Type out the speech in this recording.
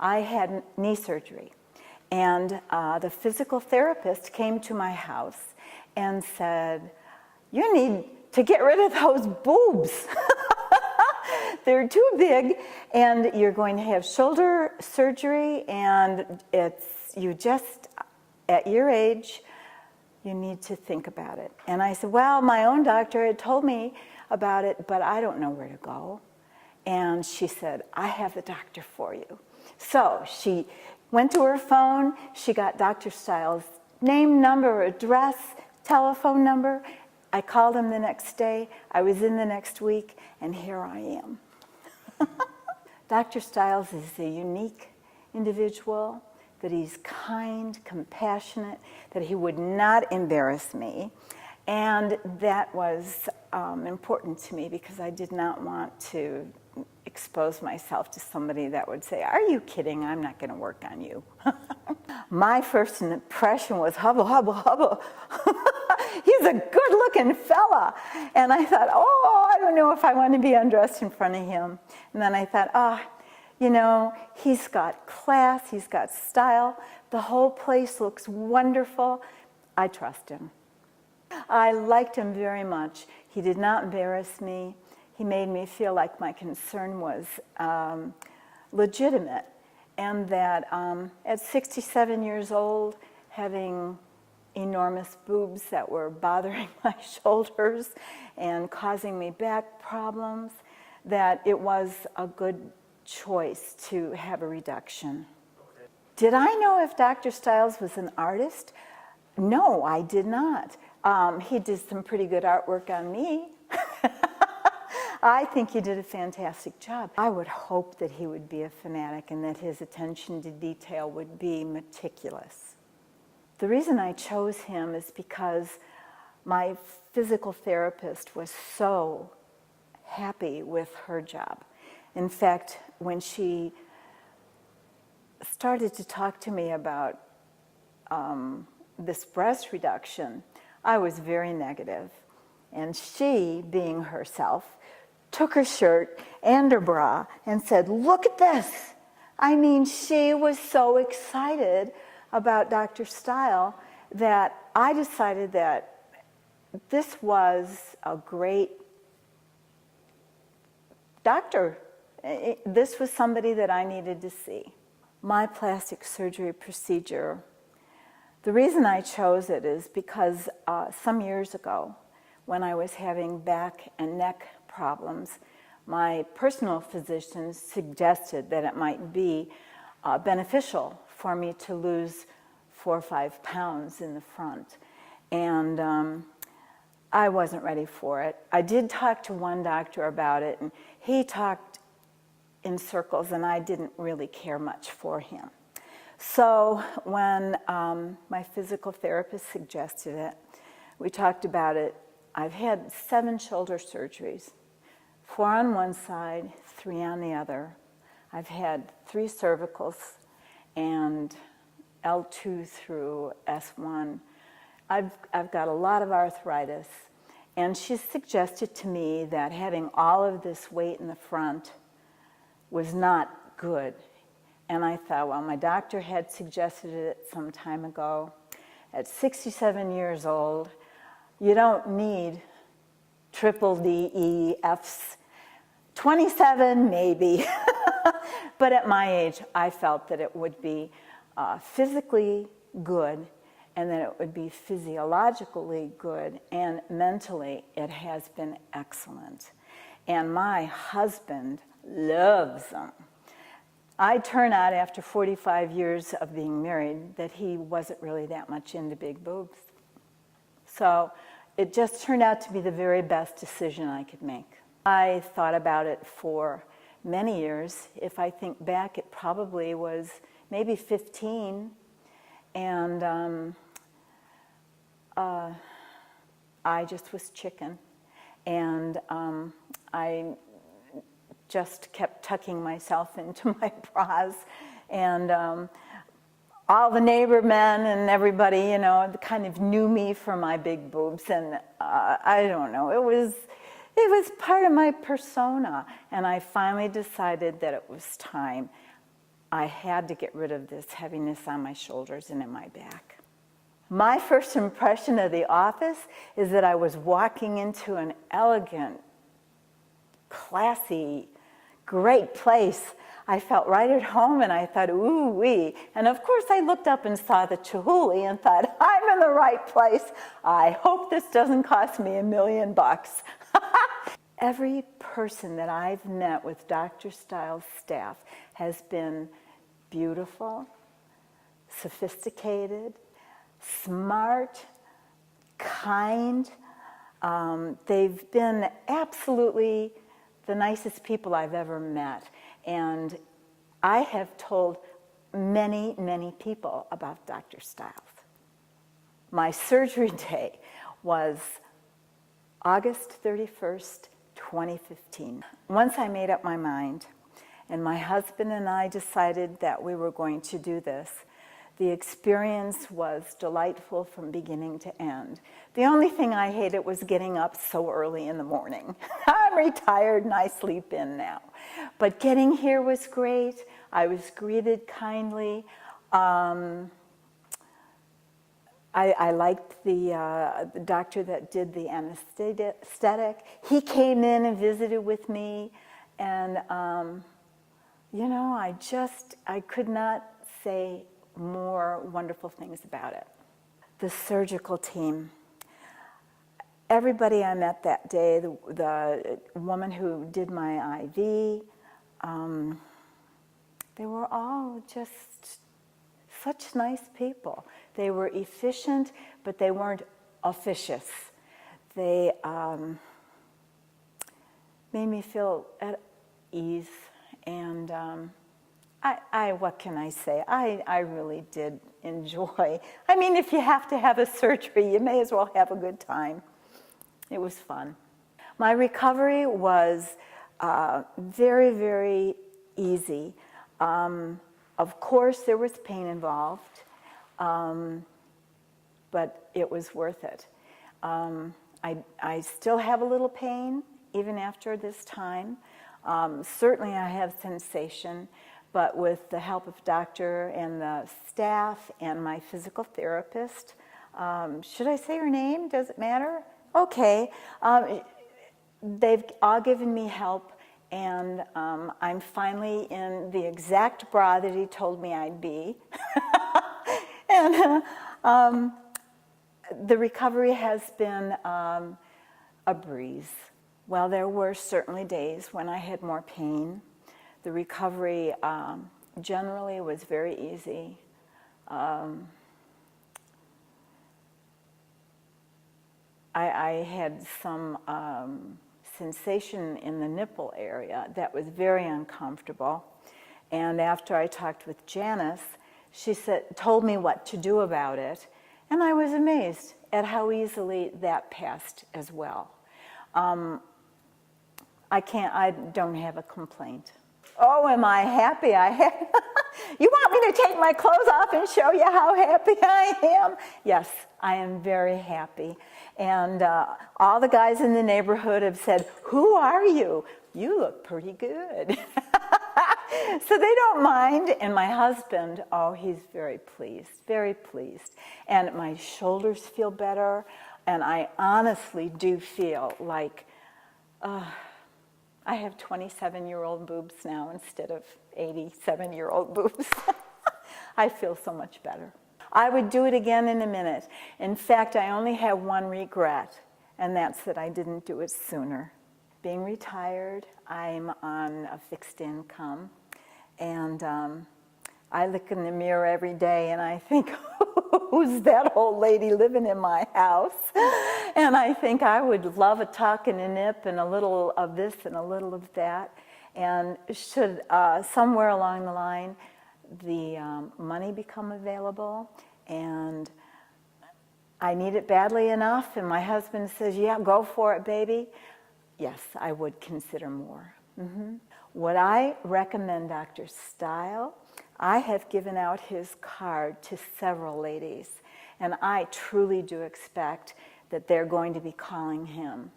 I had knee surgery, and the physical therapist came to my house and said, "You need to get rid of those boobs. They're too big, and you're going to have shoulder surgery, and you just, at your age, you need to think about it." And I said, "Well, my own doctor had told me about it, but I don't know where to go." And she said, "I have the doctor for you." So she went to her phone, she got Dr. Stile's name, number, address, telephone number. I called him the next day, I was in the next week, and here I am. Dr. Stiles is a unique individual, that he's kind, compassionate, that he would not embarrass me. And that was important to me because I did not want to expose myself to somebody that would say, "Are you kidding? I'm not going to work on you." My first impression was, hubba, hubba, hubba. He's a good-looking fella. And I thought, oh, I don't know if I want to be undressed in front of him. And then I thought, you know, he's got class, he's got style. The whole place looks wonderful. I trust him. I liked him very much. He did not embarrass me. He made me feel like my concern was legitimate, and that at 67 years old, having enormous boobs that were bothering my shoulders and causing me back problems, that it was a good choice to have a reduction. Okay. Did I know if Dr. Stiles was an artist? No, I did not. He did some pretty good artwork on me. I think he did a fantastic job. I would hope that he would be a fanatic and that his attention to detail would be meticulous. The reason I chose him is because my physical therapist was so happy with her job. In fact, when she started to talk to me about this breast reduction, I was very negative. And she, being herself, took her shirt and her bra and said, "Look at this." I mean, she was so excited about Dr. Stile that I decided that this was a great doctor. This was somebody that I needed to see. My plastic surgery procedure, the reason I chose it is because some years ago, when I was having back and neck problems, my personal physician suggested that it might be beneficial for me to lose 4 or 5 pounds in the front. And I wasn't ready for it. I did talk to one doctor about it, and he talked in circles, and I didn't really care much for him. So when my physical therapist suggested it, we talked about it. I've had 7 shoulder surgeries, 4 on one side, 3 on the other. I've had 3 cervicals and L2 through S1. I've got a lot of arthritis, and she suggested to me that having all of this weight in the front was not good. And I thought, well, my doctor had suggested it some time ago. At 67 years old, you don't need triple DEFs. 27, maybe. But at my age, I felt that it would be physically good, and that it would be physiologically good, and mentally it has been excellent. And my husband loves them. I turn out after 45 years of being married that he wasn't really that much into big boobs. So it just turned out to be the very best decision I could make. I thought about it for many years. If I think back, it probably was maybe 15. And I just was chicken. And I just kept tucking myself into my bras. And all the neighbor men and everybody, you know, kind of knew me for my big boobs. And I don't know, it was part of my persona. And I finally decided that it was time. I had to get rid of this heaviness on my shoulders and in my back. My first impression of the office is that I was walking into an elegant, classy, great place. I felt right at home, and I thought, ooh wee. And of course I looked up and saw the Chihuly and thought, I'm in the right place. I hope this doesn't cost me $1 million. Every person that I've met with Dr. Stile's staff has been beautiful, sophisticated, smart, kind. They've been absolutely the nicest people I've ever met. And I have told many, many people about Dr. Stiles. My surgery day was August 31st, 2015. Once I made up my mind, and my husband and I decided that we were going to do this, the experience was delightful from beginning to end. The only thing I hated was getting up so early in the morning. I'm retired and I sleep in now. But getting here was great. I was greeted kindly. I liked the doctor that did the anesthetic. He came in and visited with me, and you know, I could not say more wonderful things about it. The surgical team. Everybody I met that day, the woman who did my IV, they were all just such nice people. They were efficient, but they weren't officious. They made me feel at ease, and what can I say? I really did enjoy. I mean, if you have to have a surgery, you may as well have a good time. It was fun. My recovery was very, very easy. Of course, there was pain involved, but it was worth it. I still have a little pain, even after this time. Certainly I have sensation, but with the help of doctor and the staff and my physical therapist, should I say her name? Does it matter? Okay. They've all given me help, and I'm finally in the exact bra that he told me I'd be. And the recovery has been a breeze. Well, there were certainly days when I had more pain. The recovery generally was very easy. I had some sensation in the nipple area that was very uncomfortable. And after I talked with Janice, she told me what to do about it. And I was amazed at how easily that passed as well. I don't have a complaint. Oh, am I happy? You want me to take my clothes off and show you how happy I am? Yes, I am very happy. And all the guys in the neighborhood have said, who are you? You look pretty good. So they don't mind. And my husband, oh, he's very pleased, very pleased. And my shoulders feel better. And I honestly do feel like I have 27-year-old boobs now instead of 87-year-old boobs. I feel so much better. I would do it again in a minute. In fact, I only have one regret, and that's that I didn't do it sooner. Being retired, I'm on a fixed income, and I look in the mirror every day and I think, who's that old lady living in my house? And I think I would love a tuck and a nip and a little of this and a little of that. And should somewhere along the line the money become available and I need it badly enough and my husband says, yeah, go for it, baby, yes, I would consider more. Would I recommend Dr. Stile? I have given out his card to several ladies, and I truly do expect that they're going to be calling him.